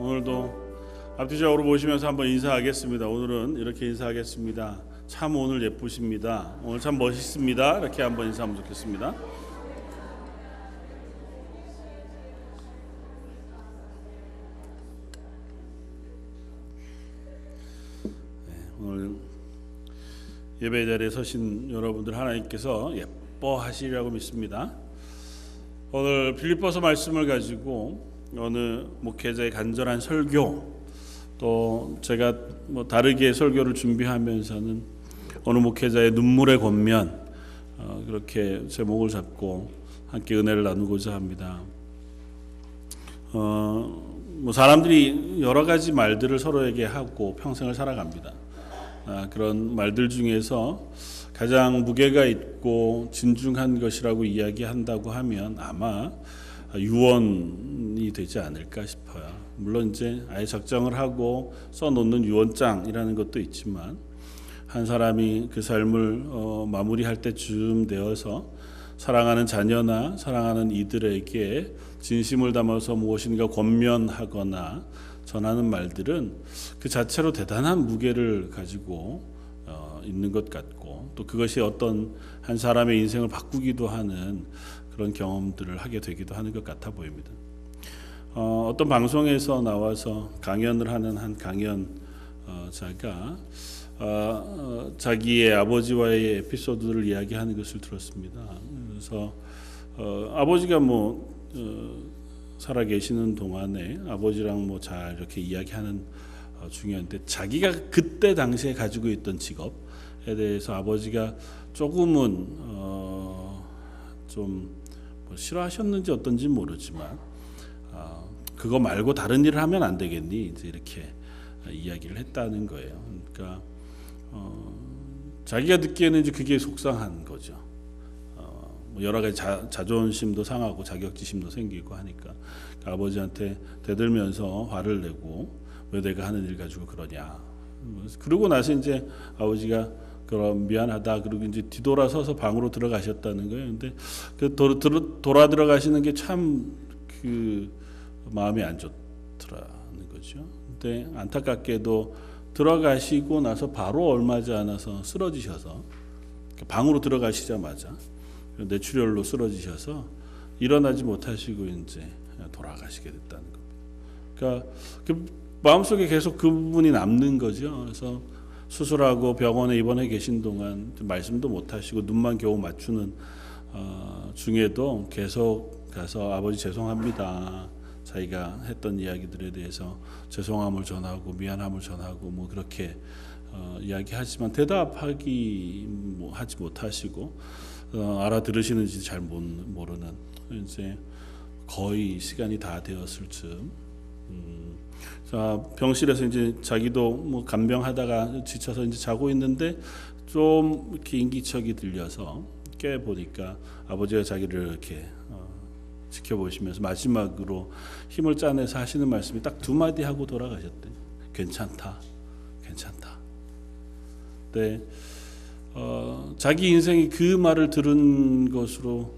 오늘도 앞뒤적으로 보시면서 한번 인사하겠습니다. 오늘은 이렇게 인사하겠습니다. 참 오늘 예쁘십니다. 오늘 참 멋있습니다. 이렇게 한번 인사하면 좋겠습니다. 오늘 예배 자리에 서신 여러분들 하나님께서 예뻐하시리라고 믿습니다. 오늘 빌립보서 말씀을 가지고 어느 목회자의 간절한 설교, 또 제가 다르게 설교를 준비하면서는 어느 목회자의 눈물의 권면, 그렇게 제목을 잡고 함께 은혜를 나누고자 합니다. 사람들이 여러 가지 말들을 서로에게 하고 평생을 살아갑니다. 그런 말들 중에서 가장 무게가 있고 진중한 것이라고 이야기한다고 하면 아마 유언이 되지 않을까 싶어요. 물론 이제 아예 작정을 하고 써놓는 유언장이라는 것도 있지만 한 사람이 그 삶을 마무리할 때쯤 되어서 사랑하는 자녀나 사랑하는 이들에게 진심을 담아서 무엇인가 권면하거나 전하는 말들은 그 자체로 대단한 무게를 가지고 있는 것 같고, 또 그것이 어떤 한 사람의 인생을 바꾸기도 하는 그런 경험들을 하게 되기도 하는 것 같아 보입니다. 어떤 방송에서 나와서 강연을 하는 한 강연자가 자기의 아버지와의 에피소드를 이야기하는 것을 들었습니다. 그래서 아버지가 살아 계시는 동안에 아버지랑 잘 이렇게 이야기하는 중요한데, 자기가 그때 당시에 가지고 있던 직업에 대해서 아버지가 조금은 좀 싫어하셨는지 어떤지 모르지만 그거 말고 다른 일을 하면 안 되겠니? 이제 이렇게 이야기를 했다는 거예요. 그러니까 자기가 듣기에는 이제 그게 속상한 거죠. 여러 가지 자존심도 상하고 자격지심도 생기고 하니까 아버지한테 대들면서 화를 내고 왜 내가 하는 일 가지고 그러냐. 그러고 나서 이제 아버지가 그럼 미안하다 그러고 이제 뒤돌아서서 방으로 들어가셨다는 거예요. 근데 그 돌아 들어가시는 게 참 그 마음이 안 좋더라는 거죠. 근데 안타깝게도 들어가시고 나서 바로 얼마 지 않아서 쓰러지셔서 방으로 들어가시자마자 뇌출혈로 쓰러지셔서 일어나지 못하시고 이제 돌아가시게 됐다는 겁니다. 그러니까 그 마음속에 계속 그 부분이 남는 거죠. 그래서 수술하고 병원에 입원해 계신 동안 말씀도 못하시고 눈만 겨우 맞추는 중에도 계속 가서 아버지 죄송합니다. 자기가 했던 이야기들에 대해서 죄송함을 전하고 미안함을 전하고 그렇게 이야기하지만 대답하기 하지 못하시고 알아들으시는지 잘 모르는, 이제 거의 시간이 다 되었을 즈음 병실에서 이제 자기도 간병하다가 지쳐서 이제 자고 있는데 좀 이렇게 인기척이 들려서 깨 보니까 아버지가 자기를 이렇게 지켜보시면서 마지막으로 힘을 짜내서 하시는 말씀이 딱 두 마디 하고 돌아가셨대. 괜찮다, 괜찮다. 네, 자기 인생이 그 말을 들은 것으로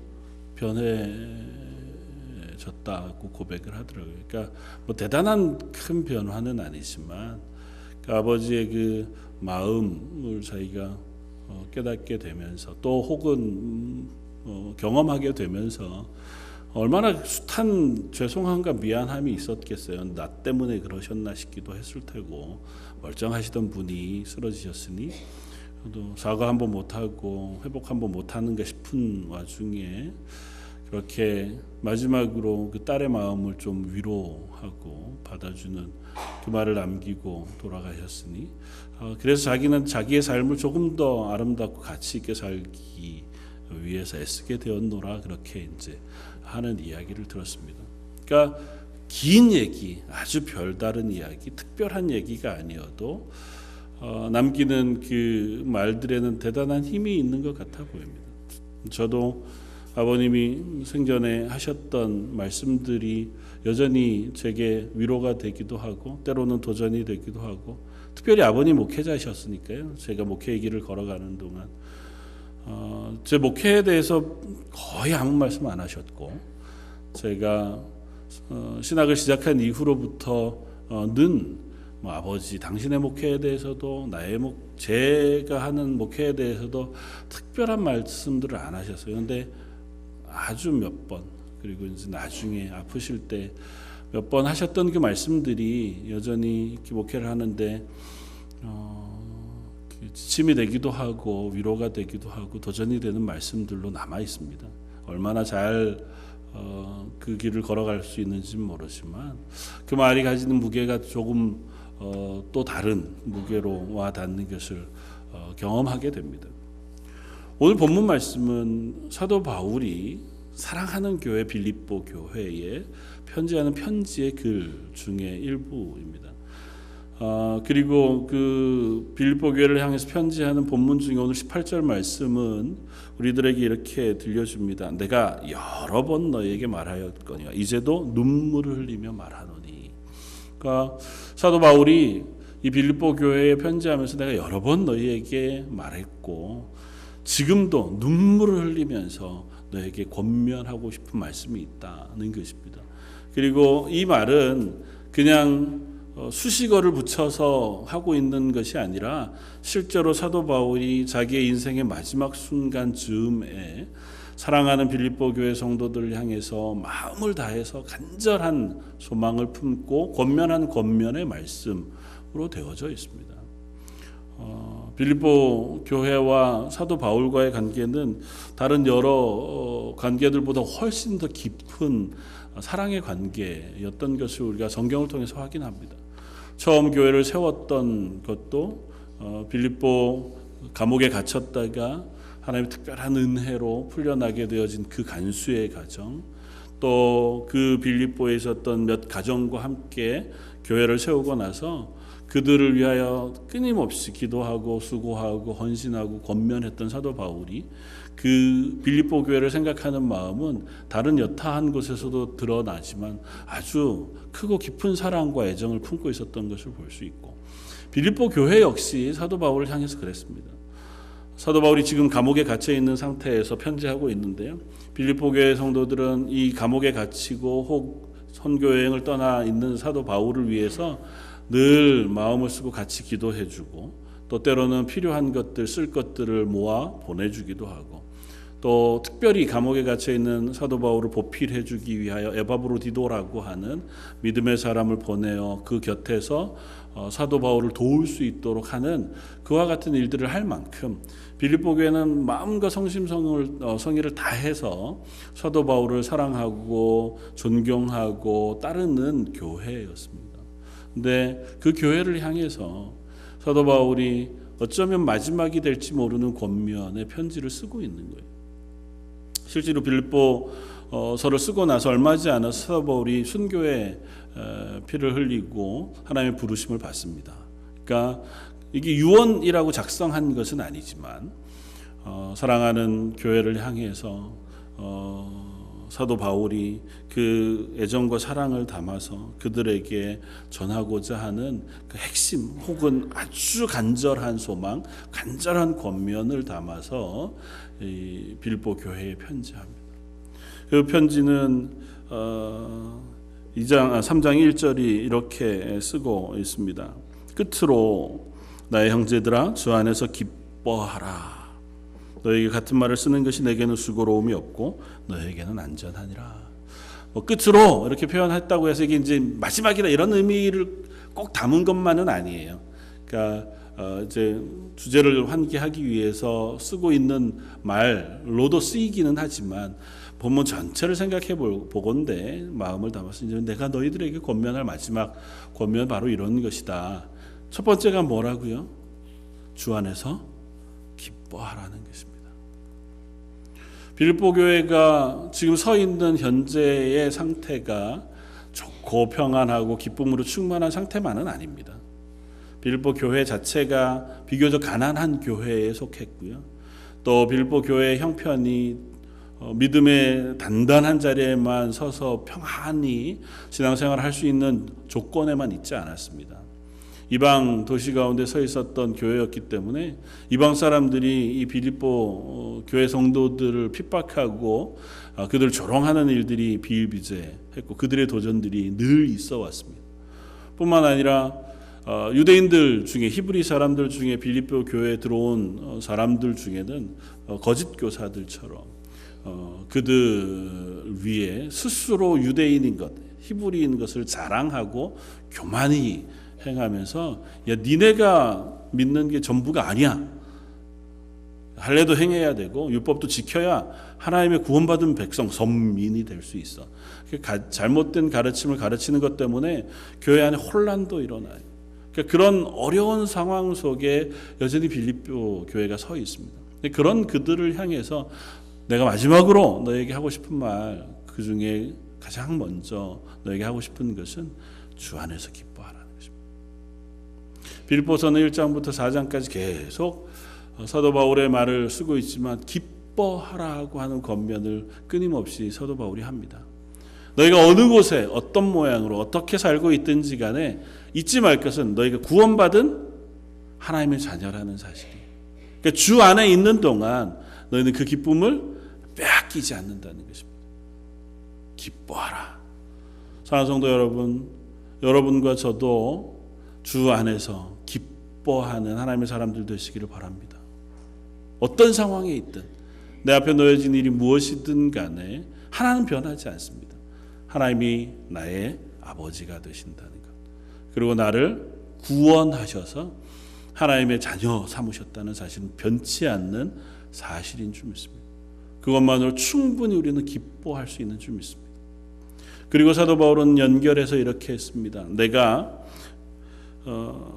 변해졌다고 고백을 하더라고요. 그러니까 대단한 큰 변화는 아니지만 아버지의 그 마음을 자기가 깨닫게 되면서 또 혹은 경험하게 되면서 얼마나 숱한 죄송함과 미안함이 있었겠어요. 나 때문에 그러셨나 싶기도 했을 테고, 멀쩡하시던 분이 쓰러지셨으니 또 사과 한번 못하고 회복 한번 못하는가 싶은 와중에 그렇게 마지막으로 그 딸의 마음을 좀 위로하고 받아주는 그 말을 남기고 돌아가셨으니, 그래서 자기는 자기의 삶을 조금 더 아름답고 가치 있게 살기 위해서 애쓰게 되었노라, 그렇게 이제 하는 이야기를 들었습니다. 그러니까 긴 얘기, 아주 별다른 이야기, 특별한 얘기가 아니어도 남기는 그 말들에는 대단한 힘이 있는 것 같아 보입니다. 저도 아버님이 생전에 하셨던 말씀들이 여전히 제게 위로가 되기도 하고 때로는 도전이 되기도 하고, 특별히 아버님 목회자셨으니까요. 제가 목회의 길을 걸어가는 동안 제 목회에 대해서 거의 아무 말씀 안 하셨고, 제가 신학을 시작한 이후로부터 뭐 아버지 당신의 목회에 대해서도 제가 하는 목회에 대해서도 특별한 말씀들을 안 하셨어요. 그런데 아주 몇 번, 그리고 이제 나중에 아프실 때 몇 번 하셨던 그 말씀들이 여전히 이렇게 목회를 하는데 지침이 되기도 하고 위로가 되기도 하고 도전이 되는 말씀들로 남아 있습니다. 얼마나 잘 그 길을 걸어갈 수 있는지는 모르지만 그 말이 가지는 무게가 조금 또 다른 무게로 와 닿는 것을 경험하게 됩니다. 오늘 본문 말씀은 사도 바울이 사랑하는 교회 빌립보 교회에 편지하는 편지의 글 중에 일부입니다. 그리고 그 빌립보 교회를 향해서 편지하는 본문 중에 오늘 18절 말씀은 우리들에게 이렇게 들려줍니다. 내가 여러 번 너에게 말하였거니와 이제도 눈물을 흘리며 말하노니. 그러니까 사도 바울이 이 빌립보 교회에 편지하면서 내가 여러 번 너희에게 말했고 지금도 눈물을 흘리면서 너에게 권면하고 싶은 말씀이 있다는 것입니다. 그리고 이 말은 그냥 수식어를 붙여서 하고 있는 것이 아니라 실제로 사도 바울이 자기의 인생의 마지막 순간 즈음에 사랑하는 빌립보 교회 성도들을 향해서 마음을 다해서 간절한 소망을 품고 권면한 권면의 말씀으로 되어져 있습니다. 빌립보 교회와 사도 바울과의 관계는 다른 여러 관계들보다 훨씬 더 깊은 사랑의 관계였던 것을 우리가 성경을 통해서 확인합니다. 처음 교회를 세웠던 것도 빌립보 감옥에 갇혔다가 하나님의 특별한 은혜로 풀려나게 되어진 그 간수의 가정, 또 그 빌립보에 있었던 몇 가정과 함께 교회를 세우고 나서 그들을 위하여 끊임없이 기도하고 수고하고 헌신하고 권면했던 사도 바울이 그 빌립보 교회를 생각하는 마음은 다른 여타한 곳에서도 드러나지만 아주 크고 깊은 사랑과 애정을 품고 있었던 것을 볼 수 있고, 빌립보 교회 역시 사도 바울을 향해서 그랬습니다. 사도 바울이 지금 감옥에 갇혀 있는 상태에서 편지하고 있는데요, 빌립보 교회 성도들은 이 감옥에 갇히고 혹 선교 여행을 떠나 있는 사도 바울을 위해서 늘 마음을 쓰고 같이 기도해주고, 또 때로는 필요한 것들, 쓸 것들을 모아 보내주기도 하고, 또 특별히 감옥에 갇혀 있는 사도 바울을 보필해주기 위하여 에바브로디도라고 하는 믿음의 사람을 보내어 그 곁에서 사도 바울을 도울 수 있도록 하는 그와 같은 일들을 할 만큼 빌립보 교회는 마음과 성의를 다해서 사도 바울을 사랑하고 존경하고 따르는 교회였습니다. 근데 그 교회를 향해서 사도 바울이 어쩌면 마지막이 될지 모르는 권면의 편지를 쓰고 있는 거예요. 실제로 빌립보서를 쓰고 나서 얼마 지 않아서 사도 바울이 순교의 피를 흘리고 하나님의 부르심을 받습니다. 그러니까 이게 유언이라고 작성한 것은 아니지만 사랑하는 교회를 향해서 사도 바울이 그 애정과 사랑을 담아서 그들에게 전하고자 하는 그 핵심 혹은 아주 간절한 소망, 간절한 권면을 담아서 이 빌립보 교회에 편지합니다. 그 편지는 3장 1절이 이렇게 쓰고 있습니다. 끝으로 나의 형제들아 주 안에서 기뻐하라. 너에게 같은 말을 쓰는 것이 내게는 수고로움이 없고 너에게는 안전하니라. 끝으로 이렇게 표현했다고 해서 이게 이제 마지막이다 이런 의미를 꼭 담은 것만은 아니에요. 그러니까 이제 주제를 환기하기 위해서 쓰고 있는 말로도 쓰이기는 하지만 본문 전체를 생각해 보건대 마음을 담아서 이제 내가 너희들에게 권면할 마지막 권면 바로 이런 것이다. 첫 번째가 뭐라고요? 주 안에서 기뻐하라는 것입니다. 빌립보 교회가 지금 서 있는 현재의 상태가 좋고 평안하고 기쁨으로 충만한 상태만은 아닙니다. 빌립보 교회 자체가 비교적 가난한 교회에 속했고요. 또 빌립보 교회의 형편이 믿음의 단단한 자리에만 서서 평안히 신앙생활을 할 수 있는 조건에만 있지 않았습니다. 이방 도시 가운데 서 있었던 교회였기 때문에 이방 사람들이 이 빌립보 교회 성도들을 핍박하고 그들을 조롱하는 일들이 비일비재했고 그들의 도전들이 늘 있어 왔습니다. 뿐만 아니라 유대인들 중에 히브리 사람들 중에 빌립보 교회에 들어온 사람들 중에는 거짓 교사들처럼 그들 위에 스스로 유대인인 것, 히브리인 것을 자랑하고 교만히 행하면서 야 니네가 믿는 게 전부가 아니야. 할례도 행해야 되고 율법도 지켜야 하나님의 구원받은 백성, 선민이 될 수 있어. 잘못된 가르침을 가르치는 것 때문에 교회 안에 혼란도 일어나요. 그런 어려운 상황 속에 여전히 빌립보 교회가 서 있습니다. 그런 그들을 향해서 내가 마지막으로 너에게 하고 싶은 말, 그 중에 가장 먼저 너에게 하고 싶은 것은 주 안에서 기뻐하라는 것입니다. 빌립보서는 1장부터 4장까지 계속 사도 바울의 말을 쓰고 있지만 기뻐하라고 하는 권면을 끊임없이 사도 바울이 합니다. 너희가 어느 곳에 어떤 모양으로 어떻게 살고 있든지 간에 잊지 말 것은 너희가 구원받은 하나님의 자녀라는 사실이에요. 그러니까 주 안에 있는 동안 너희는 그 기쁨을 빼앗기지 않는다는 것입니다. 기뻐하라. 사랑하는 성도 여러분, 여러분과 저도 주 안에서 기뻐하는 하나님의 사람들 되시기를 바랍니다. 어떤 상황에 있든 내 앞에 놓여진 일이 무엇이든 간에 하나는 변하지 않습니다. 하나님이 나의 아버지가 되신다는 것, 그리고 나를 구원하셔서 하나님의 자녀 삼으셨다는 사실은 변치 않는 사실인 줄 믿습니다. 그것만으로 충분히 우리는 기뻐할 수 있는 줄 믿습니다. 그리고 사도 바울은 연결해서 이렇게 했습니다. 내가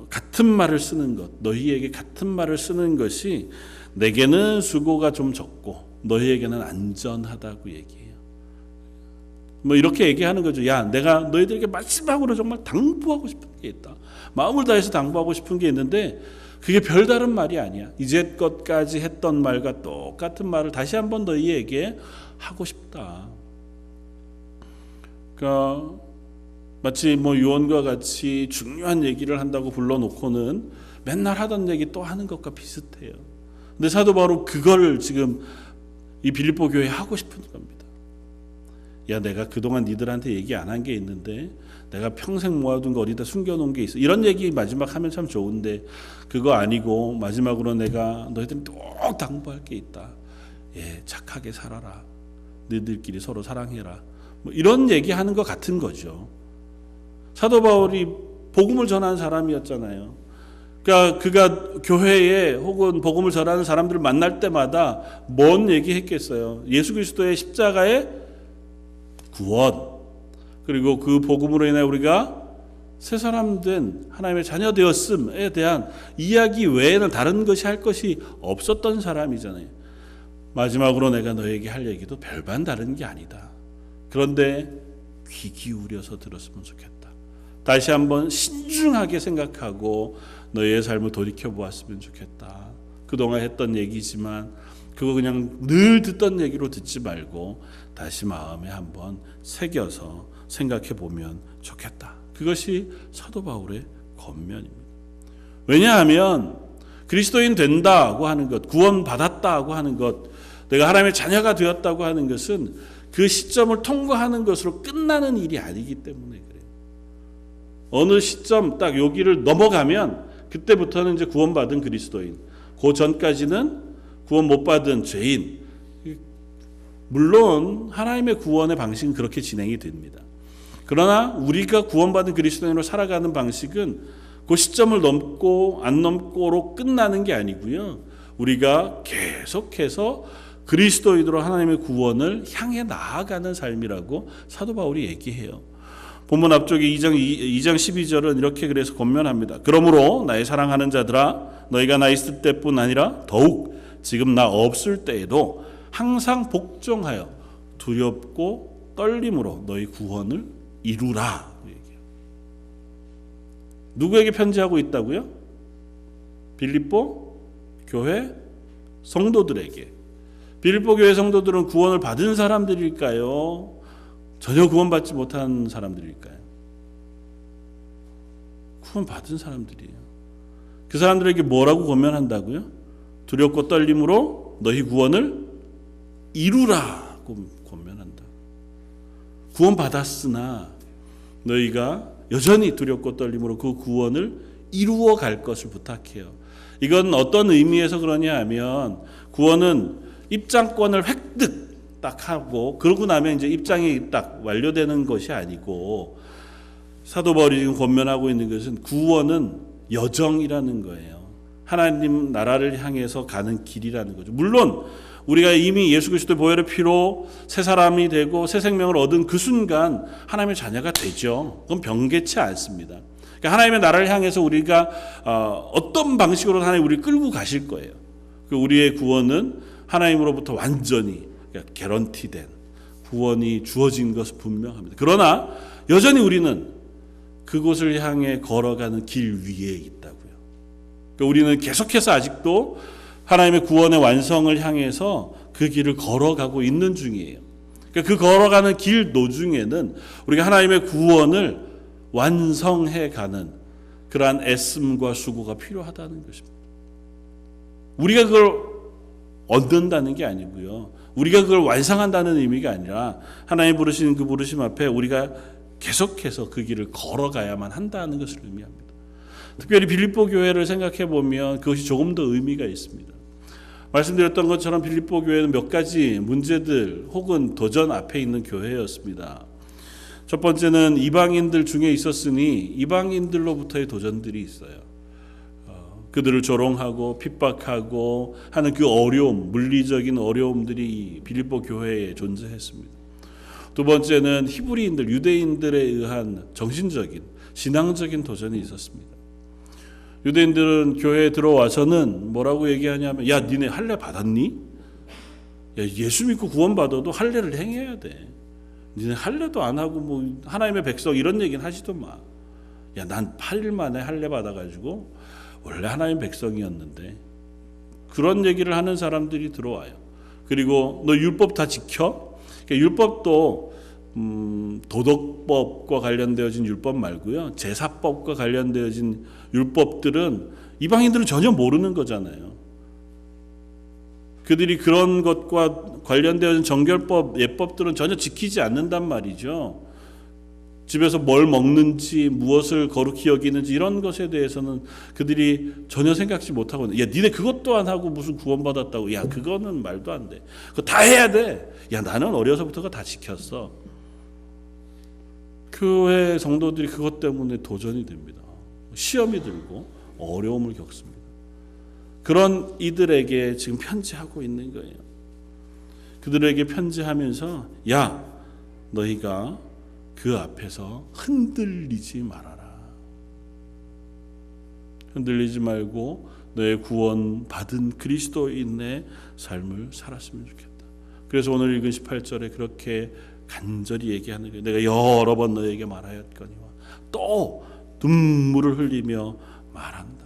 같은 말을 쓰는 것, 너희에게 같은 말을 쓰는 것이 내게는 수고가 좀 적고 너희에게는 안전하다고 얘기해요. 이렇게 얘기하는 거죠. 야, 내가 너희들에게 마지막으로 정말 당부하고 싶은 게 있다. 마음을 다해서 당부하고 싶은 게 있는데 그게 별다른 말이 아니야. 이제껏까지 했던 말과 똑같은 말을 다시 한번 너희에게 하고 싶다. 그러니까 마치 유언과 같이 중요한 얘기를 한다고 불러놓고는 맨날 하던 얘기 또 하는 것과 비슷해요. 근데 사도 바울은 그걸 지금 이 빌립보 교회에 하고 싶은 겁니다. 야, 내가 그동안 니들한테 얘기 안 한 게 있는데 내가 평생 모아둔 거 어디다 숨겨놓은 게 있어. 이런 얘기 마지막 하면 참 좋은데 그거 아니고 마지막으로 내가 너희들은 꼭 당부할 게 있다. 예, 착하게 살아라. 너희들끼리 서로 사랑해라. 이런 얘기하는 것 같은 거죠. 사도 바울이 복음을 전하는 사람이었잖아요. 그러니까 그가 교회에 혹은 복음을 전하는 사람들을 만날 때마다 뭔 얘기했겠어요. 예수 그리스도의 십자가의 구원, 그리고 그 복음으로 인해 우리가 새 사람 된 하나님의 자녀 되었음에 대한 이야기 외에는 다른 것이 할 것이 없었던 사람이잖아요. 마지막으로 내가 너에게 할 얘기도 별반 다른 게 아니다. 그런데 귀 기울여서 들었으면 좋겠다. 다시 한번 신중하게 생각하고 너의 삶을 돌이켜보았으면 좋겠다. 그동안 했던 얘기지만 그거 그냥 늘 듣던 얘기로 듣지 말고 다시 마음에 한번 새겨서 생각해 보면 좋겠다. 그것이 사도 바울의 권면입니다. 왜냐하면 그리스도인 된다고 하는 것, 구원받았다고 하는 것, 내가 하나님의 자녀가 되었다고 하는 것은 그 시점을 통과하는 것으로 끝나는 일이 아니기 때문에 그래요. 어느 시점 딱 여기를 넘어가면 그때부터는 이제 구원받은 그리스도인, 그 전까지는 구원 못 받은 죄인. 물론 하나님의 구원의 방식은 그렇게 진행이 됩니다. 그러나 우리가 구원받은 그리스도인으로 살아가는 방식은 그 시점을 넘고 안 넘고로 끝나는 게 아니고요. 우리가 계속해서 그리스도인으로 하나님의 구원을 향해 나아가는 삶이라고 사도 바울이 얘기해요. 본문 앞쪽에 2장 12절은 이렇게 그래서 권면합니다. 그러므로 나의 사랑하는 자들아, 너희가 나 있을 때뿐 아니라 더욱 지금 나 없을 때에도 항상 복종하여 두렵고 떨림으로 너희 구원을 이루라. 누구에게 편지하고 있다고요? 빌립보 교회 성도들에게. 빌립보 교회 성도들은 구원을 받은 사람들일까요? 전혀 구원받지 못한 사람들일까요? 구원받은 사람들이에요. 그 사람들에게 뭐라고 권면한다고요? 두렵고 떨림으로 너희 구원을 이루라고 권면한다. 구원받았으나 너희가 여전히 두렵고 떨림으로 그 구원을 이루어 갈 것을 부탁해요. 이건 어떤 의미에서 그러냐 하면 구원은 입장권을 획득 딱 하고 그러고 나면 이제 입장이 딱 완료되는 것이 아니고, 사도 바울이 지금 권면하고 있는 것은 구원은 여정이라는 거예요. 하나님 나라를 향해서 가는 길이라는 거죠. 물론 우리가 이미 예수 그리스도의 보혈의 피로 새 사람이 되고 새 생명을 얻은 그 순간 하나님의 자녀가 되죠. 그건 변개치 않습니다. 그러니까 하나님의 나라를 향해서 우리가 어떤 방식으로 하나님 우리를 끌고 가실 거예요. 우리의 구원은 하나님으로부터 완전히 개런티된 구원이 주어진 것은 분명합니다. 그러나 여전히 우리는 그곳을 향해 걸어가는 길 위에 있다고요. 그러니까 우리는 계속해서 아직도 하나님의 구원의 완성을 향해서 그 길을 걸어가고 있는 중이에요. 그러니까 그 걸어가는 길 도중에는 우리가 하나님의 구원을 완성해가는 그러한 애씀과 수고가 필요하다는 것입니다. 우리가 그걸 얻는다는 게 아니고요, 우리가 그걸 완성한다는 의미가 아니라 하나님 부르시는 그 부르심 앞에 우리가 계속해서 그 길을 걸어가야만 한다는 것을 의미합니다. 특별히 빌립보 교회를 생각해 보면 그것이 조금 더 의미가 있습니다. 말씀드렸던 것처럼 빌립보 교회는 몇 가지 문제들 혹은 도전 앞에 있는 교회였습니다. 첫 번째는 이방인들 중에 있었으니 이방인들로부터의 도전들이 있어요. 그들을 조롱하고 핍박하고 하는 그 어려움, 물리적인 어려움들이 빌립보 교회에 존재했습니다. 두 번째는 히브리인들, 유대인들에 의한 정신적인, 신앙적인 도전이 있었습니다. 유대인들은 교회에 들어와서는 뭐라고 얘기하냐면, 야, 니네 할례 받았니? 야, 예수 믿고 구원받아도 할례를 행해야 돼. 니네 할례도 안 하고 뭐 하나님의 백성 이런 얘기는 하지도 마. 야, 난 8일 만에 할례 받아가지고 원래 하나님의 백성이었는데. 그런 얘기를 하는 사람들이 들어와요. 그리고 너 율법 다 지켜? 그러니까 율법도 도덕법과 관련되어진 율법 말고요, 제사법과 관련되어진 율법들은 이방인들은 전혀 모르는 거잖아요. 그들이 그런 것과 관련되어진 정결법, 예법들은 전혀 지키지 않는단 말이죠. 집에서 뭘 먹는지, 무엇을 거룩히 여기는지 이런 것에 대해서는 그들이 전혀 생각지 못하고, 야, 니네 그것도 안 하고 무슨 구원받았다고. 야, 그거는 말도 안 돼. 그거 다 해야 돼. 야, 나는 어려서부터 다 지켰어. 교회 성도들이 그것 때문에 도전이 됩니다. 시험이 들고 어려움을 겪습니다. 그런 이들에게 지금 편지하고 있는 거예요. 그들에게 편지하면서, 야, 너희가 그 앞에서 흔들리지 말아라. 흔들리지 말고 너의 구원 받은 그리스도인의 삶을 살았으면 좋겠다. 그래서 오늘 읽은 18절에 그렇게 간절히 얘기하는 거예요. 내가 여러 번 너에게 말하였거니와 또 눈물을 흘리며 말한다.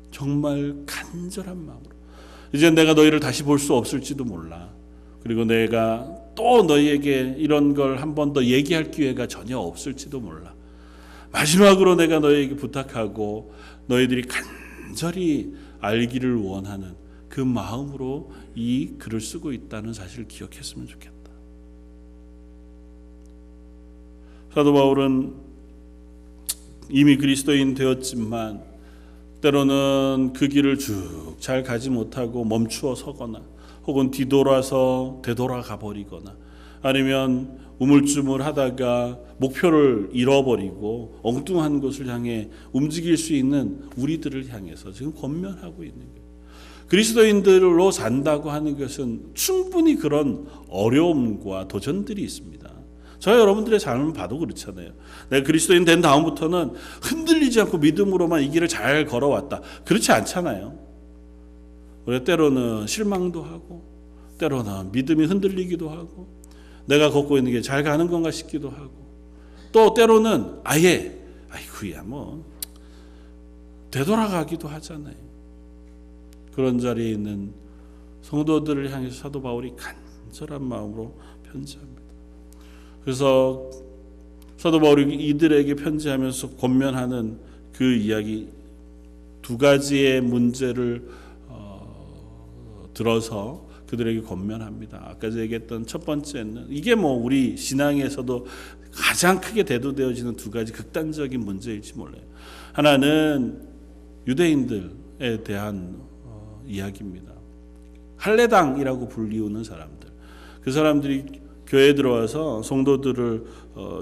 정말 간절한 마음으로. 이제 내가 너희를 다시 볼 수 없을지도 몰라. 그리고 내가 또 너희에게 이런 걸 한 번 더 얘기할 기회가 전혀 없을지도 몰라. 마지막으로 내가 너희에게 부탁하고 너희들이 간절히 알기를 원하는 그 마음으로 이 글을 쓰고 있다는 사실을 기억했으면 좋겠다. 사도 바울은 이미 그리스도인 되었지만 때로는 그 길을 쭉 잘 가지 못하고 멈추어 서거나 혹은 뒤돌아서 되돌아가 버리거나 아니면 우물쭈물하다가 목표를 잃어버리고 엉뚱한 곳을 향해 움직일 수 있는 우리들을 향해서 지금 권면하고 있는 거예요. 그리스도인들로 산다고 하는 것은 충분히 그런 어려움과 도전들이 있습니다. 저와 여러분들의 삶을 봐도 그렇잖아요. 내가 그리스도인 된 다음부터는 흔들리지 않고 믿음으로만 이 길을 잘 걸어왔다. 그렇지 않잖아요. 우리가 때로는 실망도 하고 때로는 믿음이 흔들리기도 하고 내가 걷고 있는 게 잘 가는 건가 싶기도 하고 또 때로는 아예 아이고야 뭐 되돌아가기도 하잖아요. 그런 자리에 있는 성도들을 향해서 사도 바울이 간절한 마음으로 편지합니다. 그래서 사도 바울이 이들에게 편지하면서 권면하는 그 이야기 두 가지의 문제를 들어서 그들에게 권면합니다. 아까 얘기했던 첫 번째는 이게 우리 신앙에서도 가장 크게 대두되어지는 두 가지 극단적인 문제일지 몰라요. 하나는 유대인들에 대한 이야기입니다. 할례당이라고 불리우는 사람들. 그 사람들이 교회에 들어와서 성도들을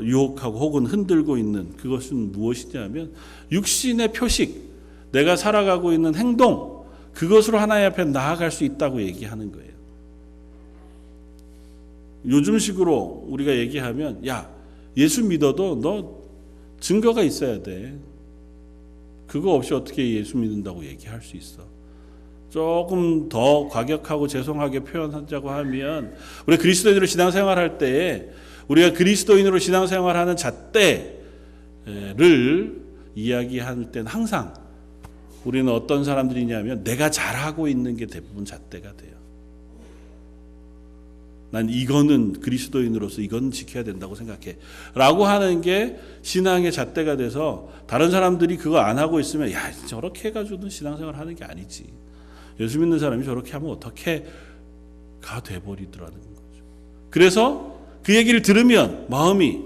유혹하고 혹은 흔들고 있는 그것은 무엇이냐면 육신의 표식, 내가 살아가고 있는 행동, 그것으로 하나님 앞에 나아갈 수 있다고 얘기하는 거예요. 요즘식으로 우리가 얘기하면 야, 예수 믿어도 너 증거가 있어야 돼. 그거 없이 어떻게 예수 믿는다고 얘기할 수 있어. 조금 더 과격하고 죄송하게 표현하자고 하면 우리가 그리스도인으로 신앙생활할 때에 우리가 그리스도인으로 신앙생활하는 잣대를 이야기할 때는 항상 우리는 어떤 사람들이냐면 내가 잘하고 있는 게 대부분 잣대가 돼요. 난 이거는 그리스도인으로서 이건 지켜야 된다고 생각해 라고 하는 게 신앙의 잣대가 돼서 다른 사람들이 그거 안 하고 있으면 야, 저렇게 해가지고는 신앙생활 하는 게 아니지. 예수 믿는 사람이 저렇게 하면 어떻게 가 돼버리더라는 거죠. 그래서 그 얘기를 들으면 마음이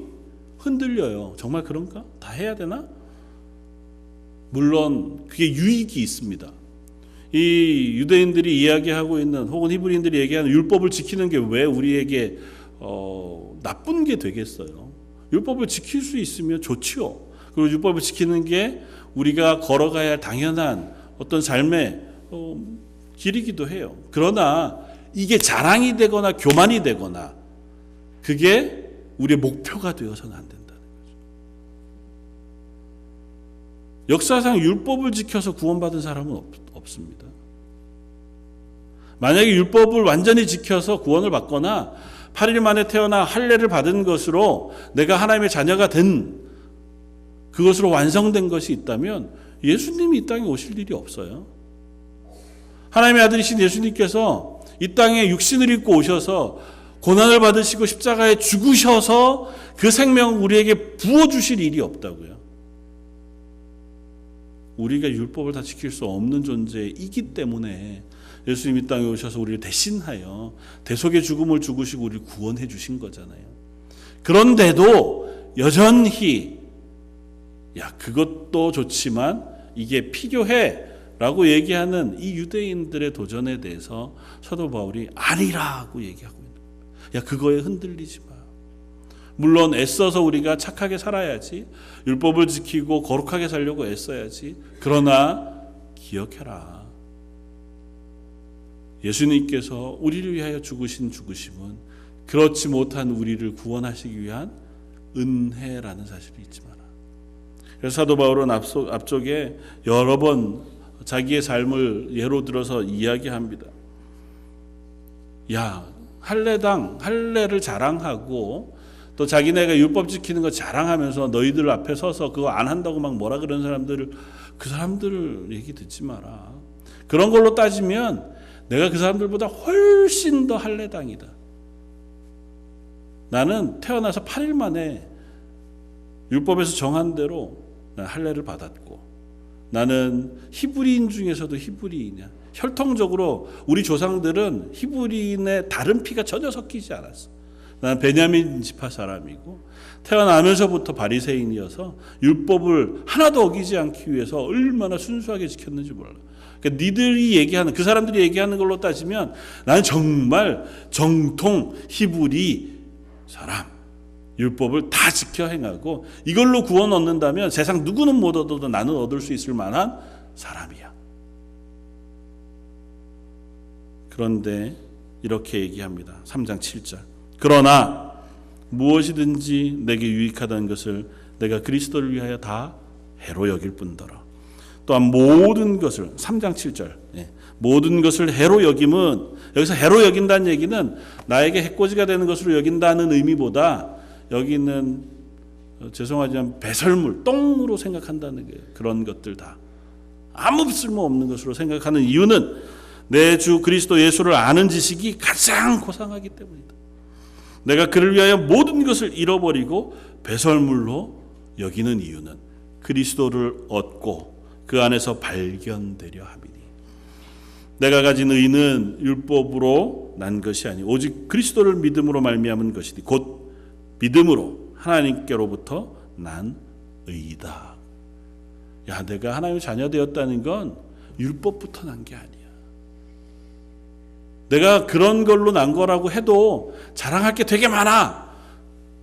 흔들려요. 정말 그런가? 다 해야 되나? 물론 그게 유익이 있습니다. 이 유대인들이 이야기하고 있는 혹은 히브리인들이 얘기하는 율법을 지키는 게 왜 우리에게 나쁜 게 되겠어요? 율법을 지킬 수 있으면 좋지요. 그리고 율법을 지키는 게 우리가 걸어가야 할 당연한 어떤 삶의 길이기도 해요. 그러나 이게 자랑이 되거나 교만이 되거나 그게 우리의 목표가 되어서는 안 된다는 거죠. 역사상 율법을 지켜서 구원받은 사람은 없습니다. 만약에 율법을 완전히 지켜서 구원을 받거나 8일 만에 태어나 할례를 받은 것으로 내가 하나님의 자녀가 된 그것으로 완성된 것이 있다면 예수님이 이 땅에 오실 일이 없어요. 하나님의 아들이신 예수님께서 이 땅에 육신을 입고 오셔서 고난을 받으시고 십자가에 죽으셔서 그 생명을 우리에게 부어주실 일이 없다고요. 우리가 율법을 다 지킬 수 없는 존재이기 때문에 예수님 이 땅에 오셔서 우리를 대신하여 대속의 죽음을 죽으시고 우리를 구원해 주신 거잖아요. 그런데도 여전히 야, 그것도 좋지만 이게 필요해 라고 얘기하는 이 유대인들의 도전에 대해서 사도 바울이 아니라고 얘기하고 있는 거예요. 야, 그거에 흔들리지 마. 물론 애써서 우리가 착하게 살아야지, 율법을 지키고 거룩하게 살려고 애써야지. 그러나 기억해라. 예수님께서 우리를 위하여 죽으신 죽으심은 그렇지 못한 우리를 구원하시기 위한 은혜라는 사실을 잊지 마라. 그래서 사도 바울은 앞쪽에 여러 번 자기의 삶을 예로 들어서 이야기합니다. 야, 할례를 자랑하고 또 자기네가 율법 지키는 거 자랑하면서 너희들 앞에 서서 그거 안 한다고 막 뭐라 그러는 사람들을, 그 사람들 얘기 듣지 마라. 그런 걸로 따지면 내가 그 사람들보다 훨씬 더 할례당이다. 나는 태어나서 8일 만에 율법에서 정한 대로 난 할례를 받았고, 나는 히브리인 중에서도 히브리인이야. 혈통적으로 우리 조상들은 히브리인의 다른 피가 전혀 섞이지 않았어. 나는 베냐민 지파 사람이고 태어나면서부터 바리새인이어서 율법을 하나도 어기지 않기 위해서 얼마나 순수하게 지켰는지 몰라. 그러니까 니들이 얘기하는, 그 사람들이 얘기하는 걸로 따지면 나는 정말 정통 히브리 사람, 율법을 다 지켜 행하고 이걸로 구원 얻는다면 세상 누구는 못 얻어도 나는 얻을 수 있을 만한 사람이야. 그런데 이렇게 얘기합니다. 3장 7절. 그러나 무엇이든지 내게 유익하다는 것을 내가 그리스도를 위하여 다 해로 여길 뿐더러 또한 모든 것을, 3장 7절, 모든 것을 해로 여김은, 여기서 해로 여긴다는 얘기는 나에게 해코지가 되는 것으로 여긴다는 의미보다 여기는 죄송하지만 배설물, 똥으로 생각한다는 게, 그런 것들 다 아무 쓸모없는 것으로 생각하는 이유는 내 주 그리스도 예수를 아는 지식이 가장 고상하기 때문이다. 내가 그를 위하여 모든 것을 잃어버리고 배설물로 여기는 이유는 그리스도를 얻고 그 안에서 발견되려 함이니. 내가 가진 의는 율법으로 난 것이 아니 오직 그리스도를 믿음으로 말미암은 것이니 곧 믿음으로 하나님께로부터 난 의이다. 야, 내가 하나님의 자녀 되었다는 건 율법부터 난 게 아니야. 내가 그런 걸로 난 거라고 해도 자랑할 게 되게 많아.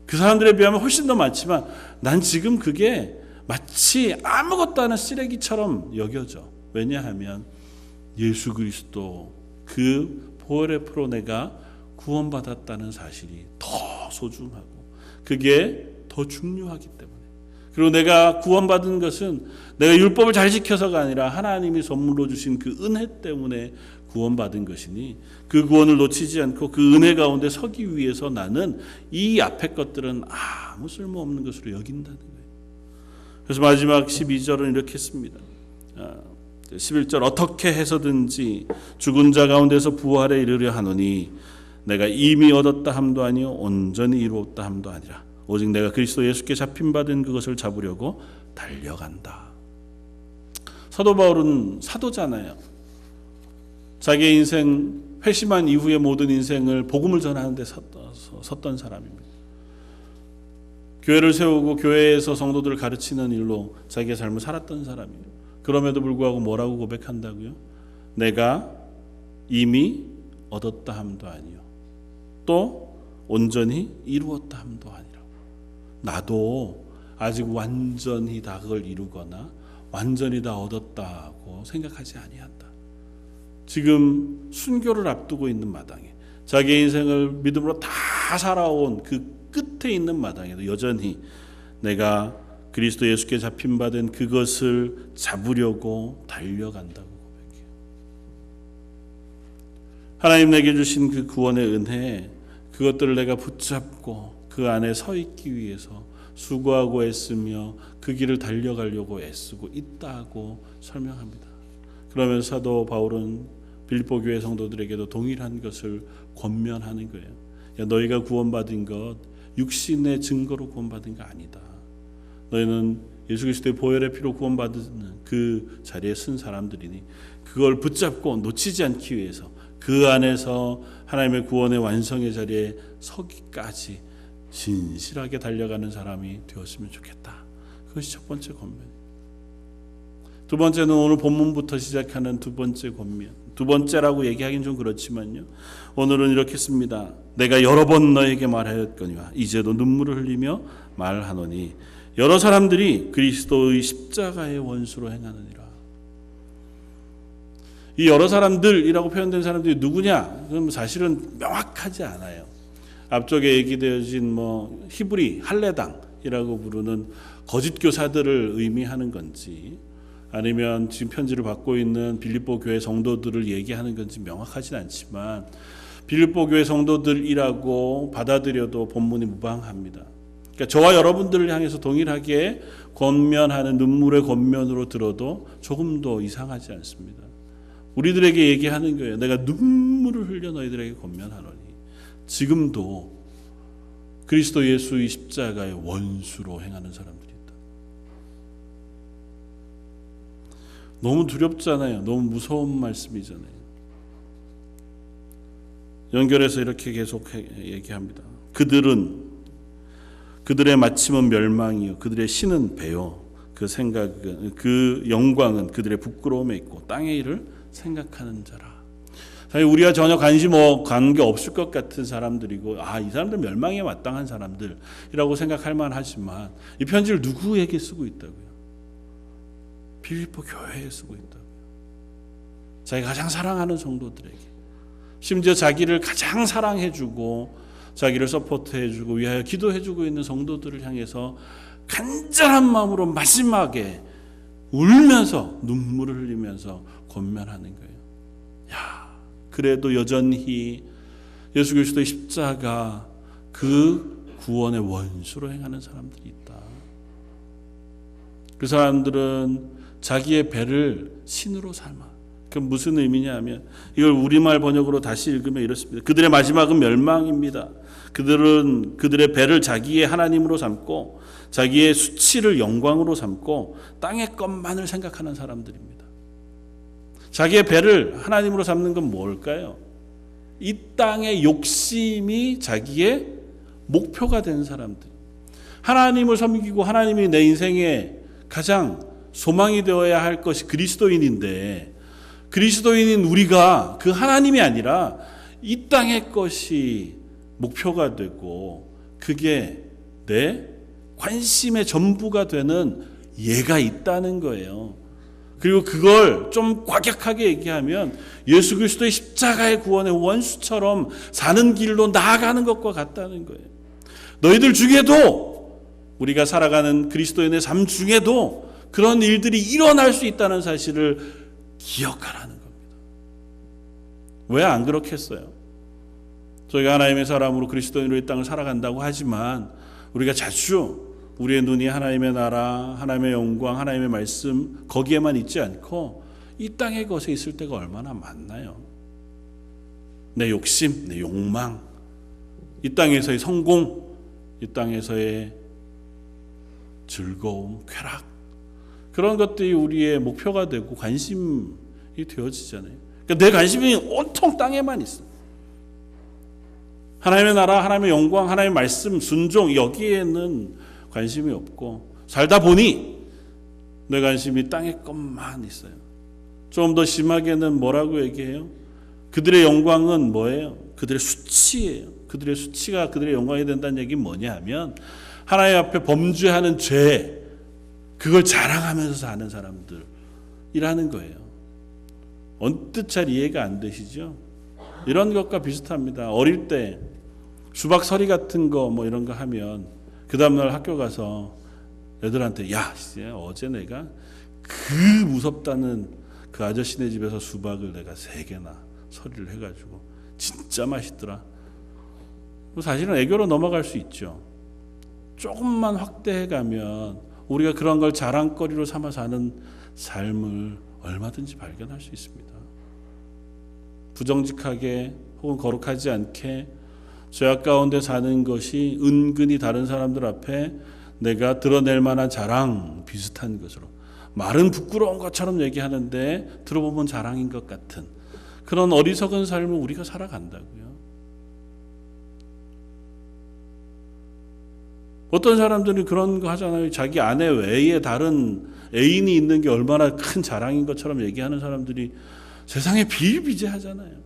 그 사람들에 비하면 훨씬 더 많지만 난 지금 그게 마치 아무것도 아닌 쓰레기처럼 여겨져. 왜냐하면 예수 그리스도 그 보혈의 피로 내가 구원받았다는 사실이 더 소중하고 그게 더 중요하기 때문에. 그리고 내가 구원받은 것은 내가 율법을 잘 지켜서가 아니라 하나님이 선물로 주신 그 은혜 때문에 구원받은 것이니 그 구원을 놓치지 않고 그 은혜 가운데 서기 위해서 나는 이 앞의 것들은 아무 쓸모없는 것으로 여긴다는 거예요. 그래서 마지막 12절은 이렇게 했습니다. 11절 어떻게 해서든지 죽은 자 가운데서 부활에 이르려 하노니 내가 이미 얻었다 함도 아니요 온전히 이루었다 함도 아니라 오직 내가 그리스도 예수께 잡힌 바 된 그것을 잡으려고 달려간다. 사도 바울은 사도잖아요. 자기의 인생 회심한 이후의 모든 인생을 복음을 전하는 데 섰던 사람입니다. 교회를 세우고 교회에서 성도들을 가르치는 일로 자기의 삶을 살았던 사람이에요. 그럼에도 불구하고 뭐라고 고백한다고요? 내가 이미 얻었다 함도 아니요 또 온전히 이루었다 함도 아니라 나도 아직 완전히 다 그걸 이루거나 완전히 다 얻었다고 생각하지 아니한다. 지금 순교를 앞두고 있는 마당에 자기의 인생을 믿음으로 다 살아온 그 끝에 있는 마당에도 여전히 내가 그리스도 예수께 잡힌 바 된 그것을 잡으려고 달려간다고 고백해요. 하나님 내게 주신 그 구원의 은혜, 그것들을 내가 붙잡고 그 안에 서 있기 위해서 수고하고 애쓰며 그 길을 달려가려고 애쓰고 있다고 설명합니다. 그러면서 사도 바울은 빌립보 교회 성도들에게도 동일한 것을 권면하는 거예요. 야, 너희가 구원받은 것 육신의 증거로 구원받은 거 아니다. 너희는 예수 그리스도의 보혈의 피로 구원받은 그 자리에 쓴 사람들이니 그걸 붙잡고 놓치지 않기 위해서 그 안에서 하나님의 구원의 완성의 자리에 서기까지 진실하게 달려가는 사람이 되었으면 좋겠다. 그것이 첫 번째 권면. 두 번째는 오늘 본문부터 시작하는 두 번째 권면. 두 번째라고 얘기하기는 좀 그렇지만요. 오늘은 이렇게 씁니다. 내가 여러 번 너에게 말하였거니와 이제도 눈물을 흘리며 말하노니 여러 사람들이 그리스도의 십자가의 원수로 행하느니라. 이 여러 사람들이라고 표현된 사람들이 누구냐? 그럼 사실은 명확하지 않아요. 앞쪽에 얘기되어진 히브리 할례당이라고 부르는 거짓 교사들을 의미하는 건지 아니면 지금 편지를 받고 있는 빌립보 교회 성도들을 얘기하는 건지 명확하진 않지만 빌립보 교회 성도들이라고 받아들여도 본문이 무방합니다. 그러니까 저와 여러분들을 향해서 동일하게 권면하는 눈물의 권면으로 들어도 조금도 이상하지 않습니다. 우리들에게 얘기하는 거예요. 내가 눈물을 흘려 너희들에게 권면하노니 지금도 그리스도 예수의 십자가의 원수로 행하는 사람들이 있다. 너무 두렵잖아요. 너무 무서운 말씀이잖아요. 연결해서 이렇게 계속 얘기합니다. 그들의 마침은 멸망이요 그들의 신은 배요 그 생각은 그 영광은 그들의 부끄러움에 있고 땅의 일을 생각하는 자라. 사실 우리가 전혀 관계 없을 것 같은 사람들이고 이 사람들 멸망에 마땅한 사람들이라고 생각할 만하지만 이 편지를 누구에게 쓰고 있다고요? 빌립보 교회에 쓰고 있다고요. 자기가 가장 사랑하는 성도들에게 심지어 자기를 가장 사랑해주고 자기를 서포트해주고 위하여 기도해주고 있는 성도들을 향해서 간절한 마음으로 마지막에 울면서 눈물을 흘리면서 권면하는 거예요. 그래도 여전히 예수 그리스도의 십자가 그 구원의 원수로 행하는 사람들이 있다. 그 사람들은 자기의 배를 신으로 삼아. 그 무슨 의미냐 하면 이걸 우리말 번역으로 다시 읽으면 이렇습니다. 그들의 마지막은 멸망입니다. 그들은 그들의 배를 자기의 하나님으로 삼고 자기의 수치를 영광으로 삼고 땅의 것만을 생각하는 사람들입니다. 자기의 배를 하나님으로 삼는 건 뭘까요? 이 땅의 욕심이 자기의 목표가 된 사람들. 하나님을 섬기고 하나님이 내 인생의 가장 소망이 되어야 할 것이 그리스도인인데, 그리스도인인 우리가 그 하나님이 아니라 이 땅의 것이 목표가 되고 그게 내 관심의 전부가 되는 예가 있다는 거예요. 그리고 그걸 좀 과격하게 얘기하면 예수 그리스도의 십자가의 구원의 원수처럼 사는 길로 나아가는 것과 같다는 거예요. 너희들 중에도, 우리가 살아가는 그리스도인의 삶 중에도 그런 일들이 일어날 수 있다는 사실을 기억하라는 겁니다. 왜 안 그렇겠어요? 저희가 하나님의 사람으로 그리스도인으로 이 땅을 살아간다고 하지만 우리가 자주 우리의 눈이 하나님의 나라, 하나님의 영광, 하나님의 말씀 거기에만 있지 않고 이 땅의 것에 있을 때가 얼마나 많나요? 내 욕심, 내 욕망, 이 땅에서의 성공, 이 땅에서의 즐거움, 쾌락, 그런 것들이 우리의 목표가 되고 관심이 되어지잖아요. 그러니까 내 관심이 온통 땅에만 있어. 하나님의 나라, 하나님의 영광, 하나님의 말씀, 순종, 여기에는 관심이 없고 살다 보니 내 관심이 땅의 것만 있어요. 좀 더 심하게는 뭐라고 얘기해요? 그들의 영광은 뭐예요? 그들의 수치예요. 그들의 수치가 그들의 영광이 된다는 얘기는 뭐냐 하면 하나님 앞에 범죄하는 죄, 그걸 자랑하면서 사는 사람들이라는 거예요. 언뜻 잘 이해가 안 되시죠? 이런 것과 비슷합니다. 어릴 때 수박서리 같은 거 뭐 이런 거 하면 그 다음날 학교 가서 애들한테 야, 어제 내가 그 무섭다는 그 아저씨네 집에서 수박을 내가 3개나 서리를 해가지고 진짜 맛있더라. 사실은 애교로 넘어갈 수 있죠. 조금만 확대해가면 우리가 그런 걸 자랑거리로 삼아 사는 삶을 얼마든지 발견할 수 있습니다. 부정직하게 혹은 거룩하지 않게 죄악 가운데 사는 것이 은근히 다른 사람들 앞에 내가 드러낼 만한 자랑 비슷한 것으로, 말은 부끄러운 것처럼 얘기하는데 들어보면 자랑인 것 같은 그런 어리석은 삶을 우리가 살아간다고요. 어떤 사람들이 그런 거 하잖아요. 자기 아내 외에 다른 애인이 있는 게 얼마나 큰 자랑인 것처럼 얘기하는 사람들이 세상에 비일비재하잖아요.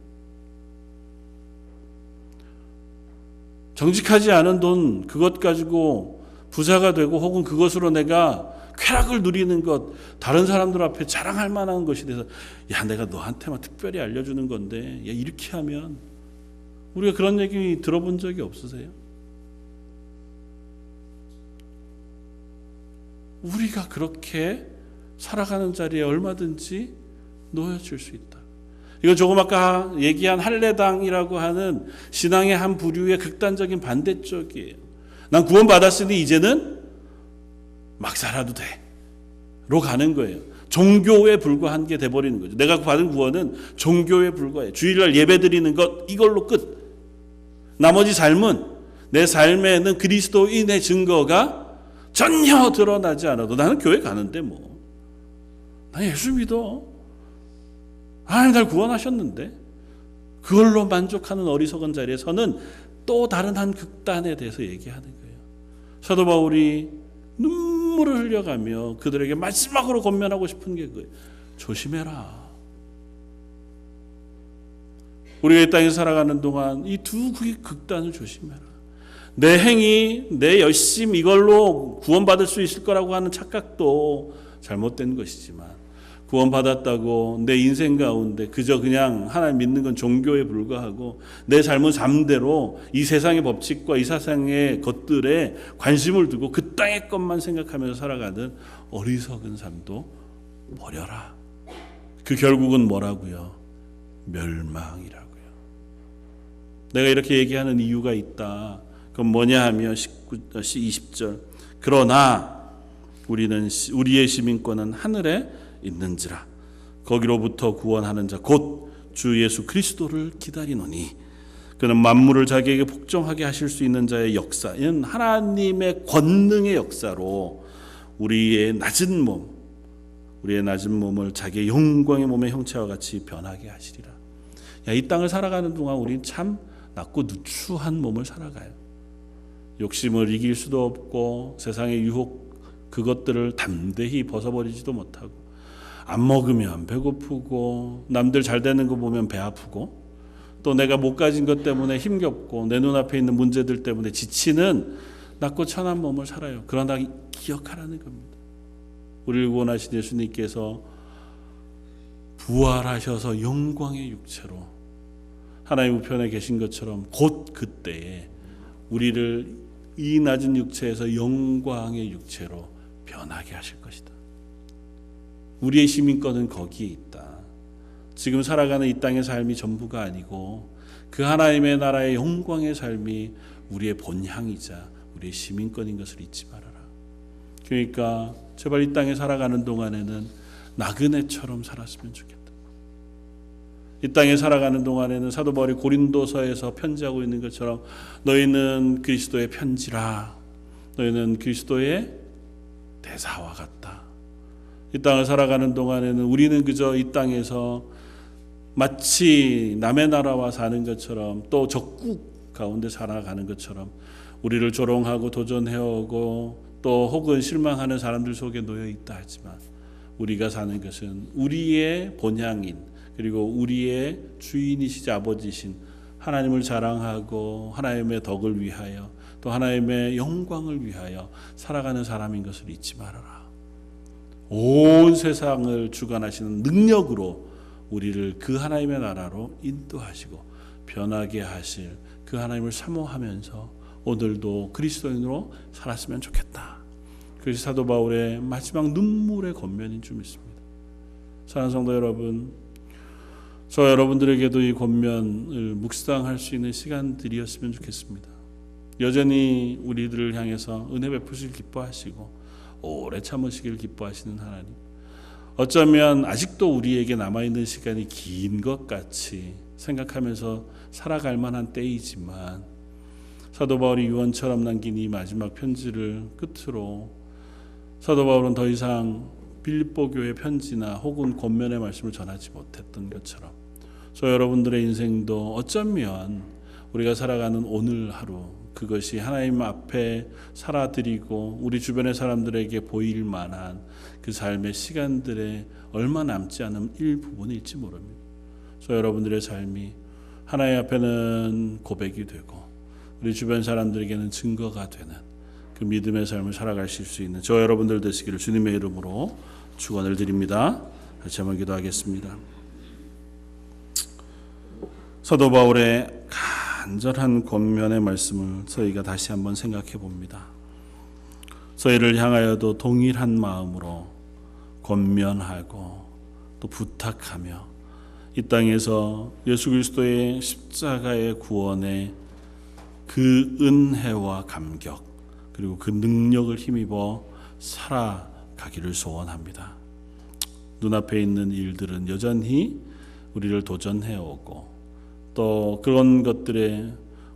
정직하지 않은 돈, 그것 가지고 부자가 되고 혹은 그것으로 내가 쾌락을 누리는 것, 다른 사람들 앞에 자랑할 만한 것이 돼서 야, 내가 너한테만 특별히 알려주는 건데 야, 이렇게 하면, 우리가 그런 얘기 들어본 적이 없으세요? 우리가 그렇게 살아가는 자리에 얼마든지 놓여질 수 있다. 이거 조금 아까 얘기한 할례당이라고 하는 신앙의 한 부류의 극단적인 반대쪽이에요. 난 구원받았으니 이제는 막 살아도 돼 로 가는 거예요. 종교에 불과한 게 돼버리는 거죠. 내가 받은 구원은 종교에 불과해. 주일날 예배드리는 것, 이걸로 끝. 나머지 삶은, 내 삶에는 그리스도인의 증거가 전혀 드러나지 않아도 나는 교회 가는데 뭐, 난 예수 믿어. 하나님 날 구원하셨는데, 그걸로 만족하는 어리석은 자리에서는 또 다른 한 극단에 대해서 얘기하는 거예요. 사도 바울이 눈물을 흘려가며 그들에게 마지막으로 권면하고 싶은 게 그거예요. 조심해라. 우리가 이 땅에 살아가는 동안 이 두 극단을 조심해라. 내 행위, 내 열심, 이걸로 구원받을 수 있을 거라고 하는 착각도 잘못된 것이지만, 구원받았다고 내 인생 가운데 그저 그냥 하나님 믿는 건 종교에 불과하고 내 삶은 삶대로 이 세상의 법칙과 이 세상의 것들에 관심을 두고 그 땅의 것만 생각하면서 살아가는 어리석은 삶도 버려라. 그 결국은 뭐라고요? 멸망이라고요. 내가 이렇게 얘기하는 이유가 있다. 그건 뭐냐 하면 20절, 그러나 우리는 우리의 시민권은 하늘에 있는지라 거기로부터 구원하는 자 곧 주 예수 그리스도를 기다리노니 그는 만물을 자기에게 복종하게 하실 수 있는 자의 역사는 하나님의 권능의 역사로 우리의 낮은 몸, 우리의 낮은 몸을 자기의 영광의 몸의 형체와 같이 변하게 하시리라. 이 땅을 살아가는 동안 우리는 참 낮고 누추한 몸을 살아가요. 욕심을 이길 수도 없고 세상의 유혹 그것들을 담대히 벗어버리지도 못하고, 안 먹으면 배고프고, 남들 잘 되는 거 보면 배 아프고, 또 내가 못 가진 것 때문에 힘겹고, 내 눈앞에 있는 문제들 때문에 지치는 낮고 천한 몸을 살아요. 그러나 기억하라는 겁니다. 우리를 구원하신 예수님께서 부활하셔서 영광의 육체로 하나님 우편에 계신 것처럼 곧 그때에 우리를 이 낮은 육체에서 영광의 육체로 변하게 하실 것이다. 우리의 시민권은 거기에 있다. 지금 살아가는 이 땅의 삶이 전부가 아니고 그 하나님의 나라의 영광의 삶이 우리의 본향이자 우리의 시민권인 것을 잊지 말아라. 그러니까 제발 이 땅에 살아가는 동안에는 나그네처럼 살았으면 좋겠다. 이 땅에 살아가는 동안에는 사도 바울이 고린도서에서 편지하고 있는 것처럼 너희는 그리스도의 편지라, 너희는 그리스도의 대사와 같다. 이 땅을 살아가는 동안에는 우리는 그저 이 땅에서 마치 남의 나라와 사는 것처럼, 또 적국 가운데 살아가는 것처럼 우리를 조롱하고 도전해오고 또 혹은 실망하는 사람들 속에 놓여 있다 하지만, 우리가 사는 것은 우리의 본향인, 그리고 우리의 주인이시자 아버지신 하나님을 자랑하고 하나님의 덕을 위하여 또 하나님의 영광을 위하여 살아가는 사람인 것을 잊지 말아라. 온 세상을 주관하시는 능력으로 우리를 그 하나님의 나라로 인도하시고 변하게 하실 그 하나님을 사모하면서 오늘도 그리스도인으로 살았으면 좋겠다. 그것이 사도 바울의 마지막 눈물의 권면인 줄 믿습니다. 사랑하는 성도 여러분, 저 여러분들에게도 이 권면을 묵상할 수 있는 시간들이었으면 좋겠습니다. 여전히 우리들을 향해서 은혜 베푸시길 기뻐하시고 오래 참으시길 기뻐하시는 하나님, 어쩌면 아직도 우리에게 남아있는 시간이 긴 것 같이 생각하면서 살아갈 만한 때이지만, 사도 바울이 유언처럼 남긴 이 마지막 편지를 끝으로 사도 바울은 더 이상 빌립보 교회 편지나 혹은 권면의 말씀을 전하지 못했던 것처럼 저 여러분들의 인생도 어쩌면 우리가 살아가는 오늘 하루, 그것이 하나님 앞에 살아드리고 우리 주변의 사람들에게 보일 만한 그 삶의 시간들에 얼마 남지 않은 일부분일지 모릅니다. 저 여러분들의 삶이 하나님 앞에는 고백이 되고 우리 주변 사람들에게는 증거가 되는 그 믿음의 삶을 살아가실 수 있는 저 여러분들 되시기를 주님의 이름으로 축원을 드립니다. 같이 한번 기도하겠습니다. 사도 바울의 간절한 권면의 말씀을 저희가 다시 한번 생각해 봅니다. 저희를 향하여도 동일한 마음으로 권면하고 또 부탁하며 이 땅에서 예수 그리스도의 십자가의 구원의 그 은혜와 감격 그리고 그 능력을 힘입어 살아가기를 소원합니다. 눈앞에 있는 일들은 여전히 우리를 도전해오고 또 그런 것들에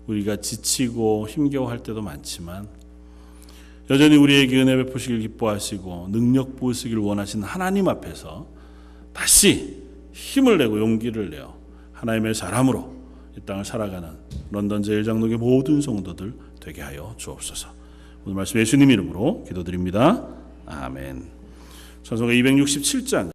우리가 지치고 힘겨워할 때도 많지만, 여전히 우리에게 은혜 베푸시길 기뻐하시고 능력 부으시길 원하시는 하나님 앞에서 다시 힘을 내고 용기를 내어 하나님의 사람으로 이 땅을 살아가는 런던 제1장로교 모든 성도들 되게 하여 주옵소서. 오늘 말씀 예수님 이름으로 기도드립니다. 아멘. 찬송가 267장